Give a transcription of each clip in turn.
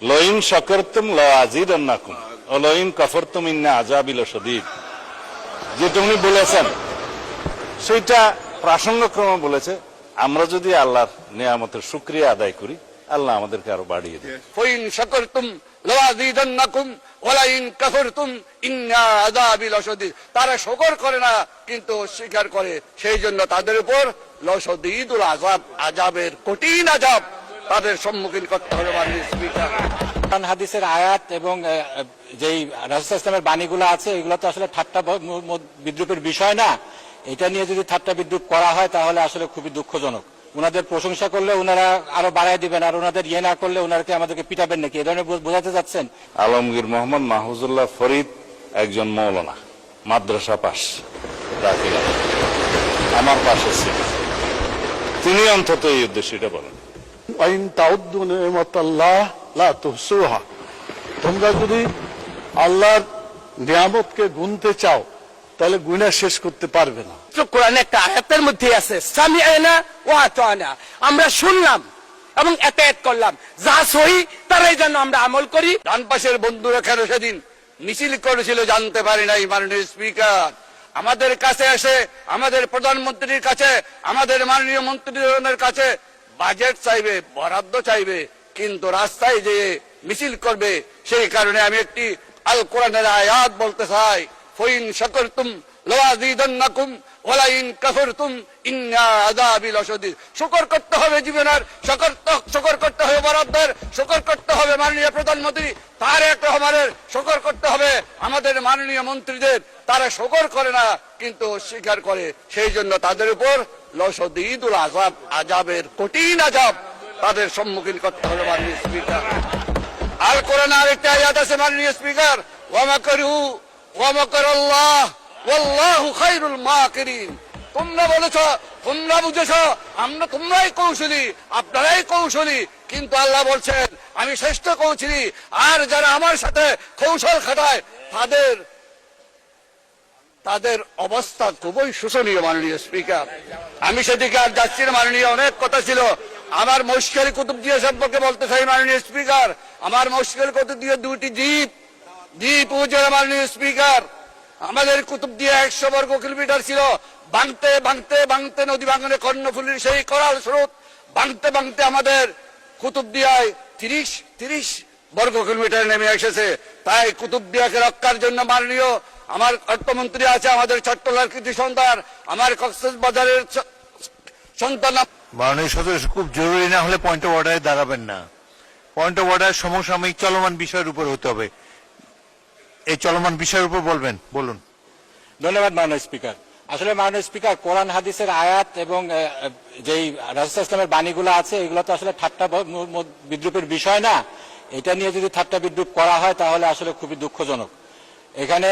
লইন শাকারতুম লাযিদান্নাকুম ওয়া লইন কাফারতুম ইন্না আযাবি লাশাদীদ, যেটা উনি বলেছেন সেটা প্রাসঙ্গক্রমে বলেছে। আমরা যদি আল্লাহর নিয়ামতের শুকরিয়া আদায় করি, আল্লাহ আমাদেরকে আরো বাড়িয়ে দেবে। ফাইন শাকারতুম লাযিদান্নাকুম ওয়া লাইন কাফারতুম ইন্না আযাবি লাশাদীদ। তারা শুকর করে না কিন্তু স্বীকার করে, সেই জন্য তাদের উপর লাশাদীদুল আযাব, আযাবের কঠিন আযাব তাদের সম্মুখীন করতে হবে। মাননীয় স্পিকার, কোরআন হাদিসের আয়াত এবং যেই রাসূল ইসলামের বাণীগুলো আছে এগুলো তো আসলে ঠাট্টা বিদ্রুপের বিষয় না। এটা নিয়ে যদি ঠাট্টা বিদ্রুপ করা হয় তাহলে আসলে খুবই দুঃখজনক। ওনাদের প্রশংসা করলে ওনারা আরো বাড়ায় দিবেন, আর ওনাদের ইয়ে না করলে ওনাকে আমাদেরকে পিটাবেন নাকি, এ ধরনের বোঝাতে যাচ্ছেন? আলমগীর মোহাম্মদ মাহফুজুল্লাহ ফরিদ একজন মৌলানা, মাদ্রাসা পাশ, আমার পাশে ছিল, তিনি অন্তত এই উদ্দেশ্যে এটা বলেন। তোমরা যদি আল্লাহর নিয়ামতকে গুনতে চাও তাহলে গুণা শেষ করতে পারবে না। কোরআনে একটা আয়াতের মধ্যে আছে সামিআনা ওয়া আতানা, আমরা শুনলাম এবং এতায়াত করলাম, যা সহি তারাই যেন আমরা আমল করি। ডান পাশের বন্ধুরা কেন সেদিন মিছিল করেছিল জানতে পারি নাই। মাননীয় স্পিকার, আমাদের কাছে এসে আমাদের প্রধানমন্ত্রীর কাছে, আমাদের মাননীয় মন্ত্রীদের কাছে বাজেট চাইবে, বরাদ্দ চাইবে, কিন্তু রাস্তায় যে মিছিল করবে। সেই কারণে আমি একটি আল কোরআনের আয়াত বলতে চাই, ফাইন শাকারতুম লাযিদান্নাকুম ওয়া লাইন কাফারতুম ইন্না আযাবি লাশাদীদ। শুকর করতে হবে জীবনের, শুকর করতে হবে বরাদ্দের, শুকর করতে হবে মাননীয় প্রধানমন্ত্রী তারেক রহমানের, শুকর করতে হবে আমাদের মাননীয় মন্ত্রীদের। তারা শুকর করে না কিন্তু স্বীকার করে, সেই জন্য তাদের উপর লাশাদীদুল আযাব, আযাবের কঠিন আযাব তাদের সম্মুখীন করতে হবে। মাননীয় স্পিকার, আল কোরআনে আরেকটা আয়াত আছে মাননীয় স্পিকার, ওয়া মাকারু ওয়া মাকারাল্লাহ ওয়াল্লাহু খায়রুল মাকিরিন। তোমরা বলেছো, তোমরা বুঝেছো, তোমরাই কৌশলী, আপনারাই কৌশলী, কিন্তু আল্লাহ বলছেন আমি শ্রেষ্ঠ কৌশলী, আর যারা আমার সাথে কৌশল খাটায় তাদের অবস্থা খুবই শোচনীয়। মাননীয় স্পিকার, আমি সেদিকে আর যাচ্ছি না। মাননীয় অনেক কথা ছিল, আমার মশকারি কুতুবদিয়া সম্পর্কে বলতে চাই। মাননীয় স্পিকার, আমার মশকারি কুতুবদিয়া দুটি দ্বীপ উপজেলা। মাননীয় স্পিকার, আমাদের কুতুবদিয়া 100 বর্গ কিলোমিটার ছিল, ভাঙতে ভাঙতে ভাঙতে নদী ভাঙনে কর্ণফুলীর সেই করাল স্রোত ভাঙতে ভাঙতে আমাদের কুতুবদিয়ায় 30 বর্গ কিলোমিটার নেমে এসেছে। তাই কুতুবদিয়াকে রক্ষার জন্য মাননীয় আমার অর্থমন্ত্রী আছে, আমাদের চট্টলার কৃতি সন্তান, আমার কক্সবাজারের সন্তান। মাননীয় সদস্য, খুব জরুরি না হলে পয়েন্ট অফ অর্ডারে দাঁড়াবেন না। পয়েন্ট অফ অর্ডার সমসাময়িক চলমান বিষয়ের উপর হতে হবে। এই চলমান বিষয়ের উপর বলবেন, বলুন। ধন্যবাদ মাননীয় স্পিকার। আসলে মাননীয় স্পিকার, কোরআন হাদিসের আয়াত এবং যেই রাসূল ইসলামের বাণীগুলো আছে এগুলো তো আসলে ঠাট্টা বিদ্রুপের বিষয় না। এটা নিয়ে যদি ঠাট্টা বিদ্রুপ করা হয় তাহলে আসলে খুবই দুঃখজনক। এখানে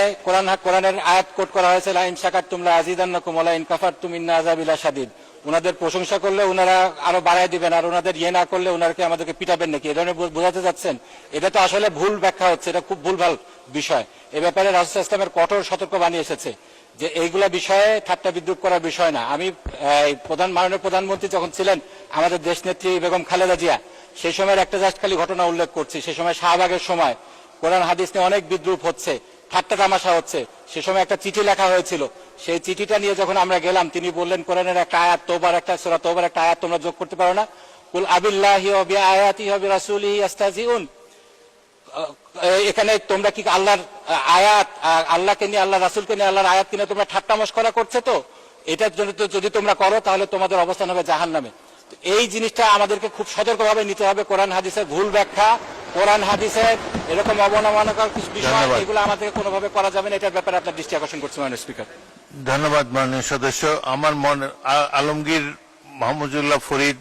কোরআনের আয়াত কোট করা হয়েছে, লাইন শাকারতুম লাযিদান্নাকুম ওয়া লাইন কাফারতুম ইন্না আযাবি লাশাদীদ। ওনাদের প্রশংসা করলে ওনারা আরো বাড়ায় দিবেন, আর ওনাদের ইয়ে না করলে ওনাকে আমাদেরকে পিটাবেন নাকি, এ ধরনের বোঝাতে যাচ্ছেন? এটা তো আসলে ভুল ব্যাখ্যা হচ্ছে, এটা খুব ভুলভাল বিষয়। এ ব্যাপারে রাসূল ইসলামের কঠোর সতর্কবাণী এসেছে যে এইগুলা বিষয়ে ঠাট্টা বিদ্রুপ করার বিষয় না। আমি মাননীয় প্রধানমন্ত্রী যখন ছিলেন আমাদের দেশ নেত্রী বেগম খালেদা জিয়া, সেই সময়ের একটা জাস্ট খালি ঘটনা উল্লেখ করছি। সে সময় শাহবাগের সময় কোরআন হাদিস নিয়ে অনেক বিদ্রুপ হচ্ছে, ঠাট্টা তামাশা হচ্ছে। সে সময় একটা চিঠি লেখা হয়েছিল, সেই চিঠিটা নিয়ে যখন আমরা গেলাম তিনি বললেন কোরআনের একটা আয়াত, সূরা তওবার একটা আয়াত তোমরা যোগ করতে পারো না? কুল আবিল্লাহি ওয়া বিআয়াতিহি ওয়া বিরাসূলিহি ইস্তাহজিউন। এখানে তোমরা কি আল্লাহর আয়াত, আল্লাহকে নিয়ে, আল্লাহ রাসূলকে নিয়ে, আল্লাহর আয়াত কিনে তোমরা ঠাট্টা মশকরা করছো? তো এটার জন্য যদি তোমরা করো তাহলে তোমাদের অবস্থান হবে জাহান্নামে। এই জিনিসটা আমাদেরকে খুব সতর্কভাবে নিতে হবে। কোরআন হাদিসের ভুল ব্যাখ্যা, কোরআন হাদিসের এরকম অবমাননাকর কিছু বিষয়, এগুলো আমাদের কোনোভাবে করা যাবে না। এটার ব্যাপারে আপনার দৃষ্টি আকর্ষণ করছি মাননীয় স্পিকার। ধন্যবাদ মাননীয় সদস্য। আমার আলমগীর মাহমুদুল্লাহ ফরিদ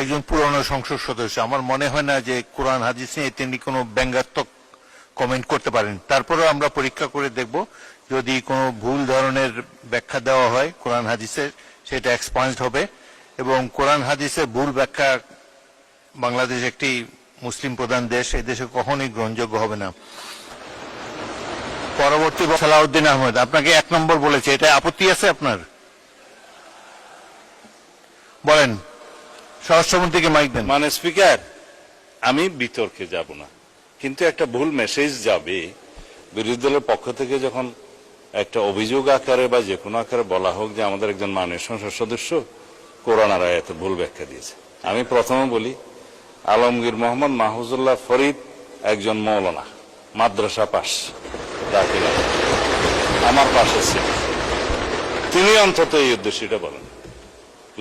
একজন পুরনো সংসদ সদস্য। আমার মনে হয় না যে কোরআন হাদিস নিয়ে তিনি কোনো ব্যঙ্গাত্মক কমেন্ট করতে পারেন। তারপরেও আমরা পরীক্ষা করে দেখব, যদি কোনো ভুল ধরনের ব্যাখ্যা দেওয়া হয় কোরআন হাদিসের, সেটা এক্সপান্সড হবে। এবং কোরআন হাদিসের ভুল ব্যাখ্যা, বাংলাদেশ একটি মুসলিম প্রধান দেশ, এই দেশে কখনোই গ্রহণযোগ্য হবে না। পরবর্তী সালাউদ্দিন আহমেদ, আপনাকে 1 নম্বর বলেছে, এটা আপত্তি আছে আপনার? বলেন, স্বরাষ্ট্রমন্ত্রীকে মাইক দেন। মাননীয় স্পিকার, আমি বিতর্কে যাব না, কিন্তু একটা ভুল মেসেজ যাবে বিরোধী দলের পক্ষ থেকে যখন একটা অভিযোগ আকারে বা যে কোনো আকারে বলা হোক যে আমাদের একজন মাননীয় সংসদ সদস্য কোরআন আর আয়াতে ভুল ব্যাখ্যা দিয়েছে। আমি প্রথমে বলি, আলমগীর মোহাম্মদ মাহফুজুল্লাহ ফরিদ একজন মৌলানা, মাদ্রাসা পাশ, দাখিল আমার পাশে ছিল, তিনি অন্তত এই উদ্দেশ্যটা বলেন,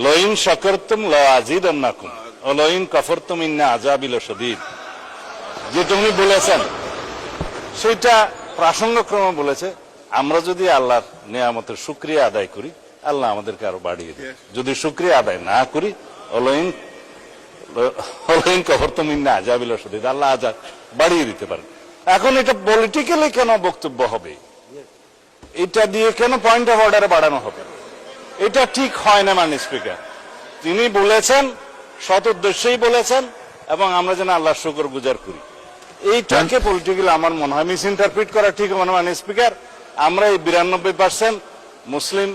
লইন শাকারতুম লাযিদান্নাকুম ওয়া লইন কাফারতুম ইন্না আযাবি লাশাদীদ। যেটা উনি বলেছেন সেটা প্রাসঙ্গক্রমে বলেছে, আমরা যদি আল্লাহর নিয়ামতের শুকরিয়া আদায় করি আল্লাহ আমাদেরকে আরো বাড়িয়ে দেয়, যদি শুকরিয়া আদায় না করি অলইন কাফারতুম ইন্না আযাবি লাশাদীদ, আল্লাহ আযাব বাড়িয়ে দিতে পারেন। এখন এটা পলিটিক্যালি কেন বক্তব্য হবে, এটা দিয়ে কেন পয়েন্ট অফ অর্ডারে বাড়ানো হবে, এটা ঠিক হয় না। মাননীয় স্পিকার, তিনি বলেছেন, সৎ উদ্দেশ্যেই বলেছেন, এবং আমরা যেন আল্লাহর শুকর গুজার করি, এইটাকে পলিটিক্যালি আমার মনে হয় মিস ইন্টারপ্রিট করা ঠিক হবে না। মাননীয় স্পিকার, আমরা এই 92% মুসলিম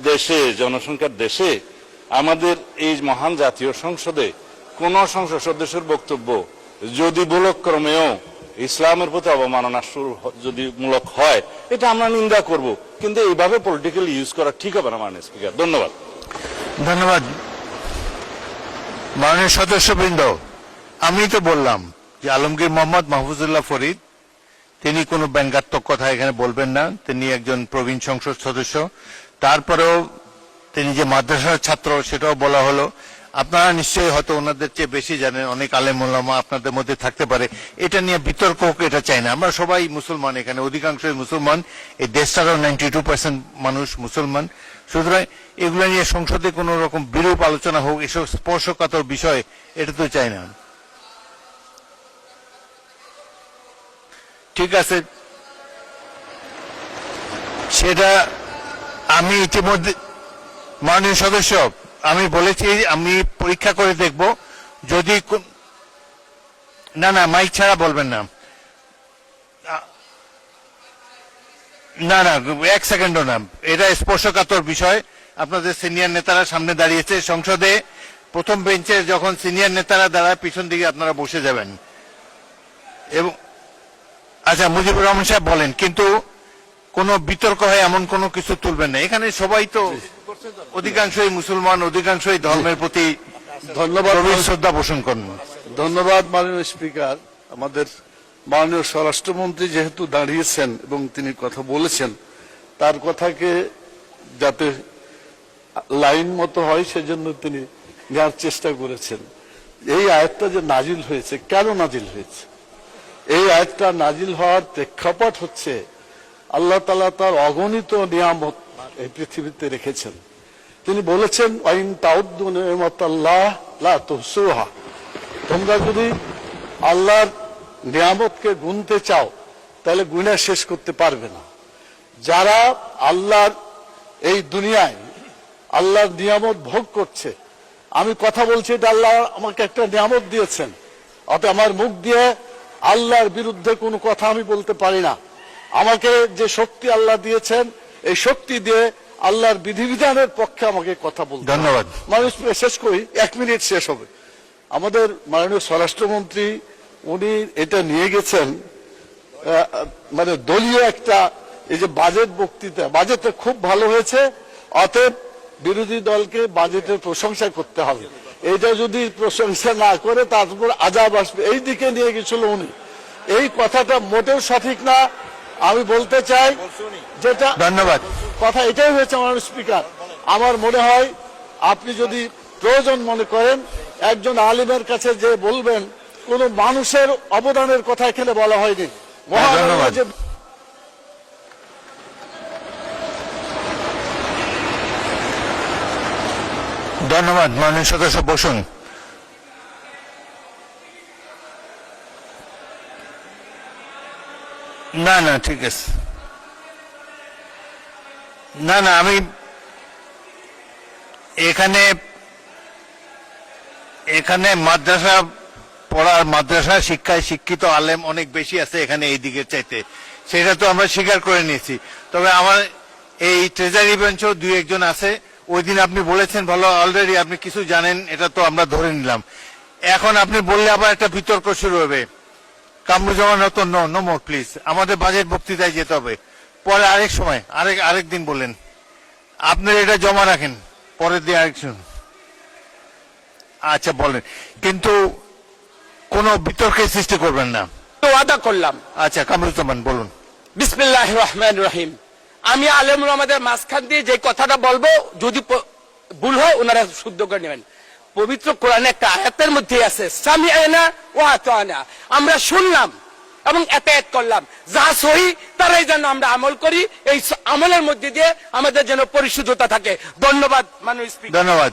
দেশে, জনসংখ্যার দেশে, আমাদের এই মহান জাতীয় সংসদে কোন সংসদ সদস্যের বক্তব্য যদি ভুলক্রমেও ইসলামের প্রতি অবমাননা যদি মূলক হয়, এটা আমরা নিন্দা করব, কিন্তু এইভাবে পলিটিক্যালি ইউজ করা ঠিক হবে না। মাননীয় স্পিকার, ধন্যবাদ। ধন্যবাদ। মাননীয় সদস্যবৃন্দ, আমি তো বললাম যে আলমগীর মোহাম্মদ মাহফুজুল্লাহ ফরিদ তিনি কোনো ব্যঙ্গাত্মক কথা এখানে বলবেন না, তিনি একজন প্রবীণ সংসদ সদস্য, তারপরেও তিনি যে মাদ্রাসার ছাত্র সেটাও বলা হলো। আপনারা নিশ্চয়ই হয়তো ওনাদের চেয়ে বেশি জানেন, অনেক আলেম ওলামা আপনাদের মধ্যে থাকতে পারে, এটা নিয়ে বিতর্ক হোক এটা চাই না। আমরা সবাই মুসলমান, এখানে অধিকাংশই মুসলমান, এই দেশটারও 92% মানুষ মুসলমান, সুতরাং এগুলো নিয়ে সংসদে কোন রকম বিরূপ আলোচনা হোক, এসব স্পর্শকাতর বিষয়, এটা তো চাই না। ঠিক আছে, সেটা আমি ইতিমধ্যে মাননীয় সদস্য আমি বলেছি, আমি পরীক্ষা করে দেখব যদি না না মাইক ছাড়া বলবেন না, না না 1 সেকেন্ডও না, এটা স্পর্শকাতর বিষয়। আপনাদের সিনিয়র নেতারা সামনে দাঁড়িয়েছে, সংসদে প্রথম বেঞ্চে যখন সিনিয়র নেতারা দাঁড়ায় পিছন দিকে আপনারা বসে যাবেন। এবং আচ্ছা, মুজিবুর রহমান সাহেব বলেন, কিন্তু কোনো বিতর্ক হয় এমন কোনো কিছু তুলবেন না। এখানে সবাই তো অধিকাংশই মুসলমান, অধিকাংশই ধর্মের প্রতি ধন্যবাদ, শ্রদ্ধা পোষণ করেন। ধন্যবাদ মাননীয় স্পিকার। আমাদের মাননীয় স্বরাষ্ট্রমন্ত্রী যেহেতু দাঁড়িয়েছেন এবং তিনি কথা বলেছেন, তার কথাকে যাতে লাইন মতো হয় সেজন্য তিনি নেওয়ার চেষ্টা করেছেন। এই আয়াতটা যে নাজিল হয়েছে, কেন নাজিল হয়েছে? এই আয়াতটা নাজিল হওয়ার প্রেক্ষাপট হচ্ছে আল্লাহ তাআলা তার অগণিত নিয়ামত এই পৃথিবীতে রেখেছেন। তিনি বলেছেন, ওয়াইন তাউদ্দু নি'মাতাল্লাহ লা তুহসুহা, তোমরা যদি আল্লাহর নিয়ামতকে গুনতে চাও তাহলে গুণে শেষ করতে পারবে না। যারা আল্লাহর এই দুনিয়ায় আল্লাহর নিয়ামত ভোগ করছে, আমি কথা বলছি, এটা আল্লাহ আমাকে একটা নিয়ামত দিয়েছেন, অতএব আমার মুখ দিয়ে আল্লাহর বিরুদ্ধে কোনো কথা আমি বলতে পারি না। আমাকে যে শক্তি আল্লাহ দিয়েছেন, এই শক্তি দিয়ে আল্লাহর বিধিবিধানের পক্ষে আমাকে কথা বলতে। ধন্যবাদ। মানুষ শেষ করি, 1 মিনিট শেষ হবে। আমাদের মাননীয় স্বরাষ্ট্রমন্ত্রী উনি এটা নিয়ে গেছেন মানে দলীয় একটা, এই যে বাজেট বক্তৃতা, বাজেটটা খুব ভালো হয়েছে, অতএব বিরোধী দলকে বাজেটের প্রশংসা করতে হবে। এটা যদি প্রশংসা না করে তারপর আজাব আসবে, এই দিকে নিয়ে গেছিল উনি। এই কথাটা মোটেও সঠিক না। আমি বলতে চাই যেটা, ধন্যবাদ, কথা এটাই হয়েছে মাননীয় স্পিকার। আমার মনে হয় আপনি যদি প্রয়োজন মনে করেন একজন আলিমের কাছে যে বলবেন, কোন মানুষের অবদানের কথা এখানে বলা হয়নি। ধন্যবাদ। ধন্যবাদ। মাননীয় সদস্য বসুন। না না ঠিক আছে, না না আমি এখানে মাদ্রাসা পড়ার, মাদ্রাসা শিক্ষায় শিক্ষিত আলেম অনেক বেশি আছে এখানে এই দিকের চাইতে, সেটা তো আমরা স্বীকার করে নিয়েছি। তবে আমার এই ট্রেজারি বেঞ্চও 2-1 জন আছে। ওই দিন আপনি বলেছেন ভালো, অলরেডি আপনি কিছু জানেন, এটা তো আমরা ধরে নিলাম। এখন আপনি বললে আবার একটা বিতর্ক শুরু হবে। Kamruzzaman Ratan, no more please, আমাদের বাজেট বক্তৃতায় যেতে হবে। পরে আরেক সময় আরেক দিন বললেন, আপনার এটা জমা রাখেন, পরের দিন আরেকজন। আচ্ছা বলেন, কিন্তু কোনো বিতর্কের সৃষ্টি করবেন না। তো ওয়াদা করলাম। আচ্ছা কামরুজ্জামান বলুন। বিসমিল্লাহির রহমানির রহিম। আমি আলেমুল আমাদের মাঝখান দিয়ে যে কথাটা বলবো, যদি ভুল হয় ওনারা শুদ্ধ করে নেবেন। পবিত্র কোরআনে একটা আয়াতের মধ্যে আছে সামিআনা ওয়া আতানা, আমরা শুনলাম এবং এতায়াত করলাম, যা সহি তারাই যেন আমরা আমল করি, এই আমলের মধ্যে দিয়ে আমাদের যেন পরিশুদ্ধতা থাকে। ধন্যবাদ মাননীয় স্পিকার। ধন্যবাদ।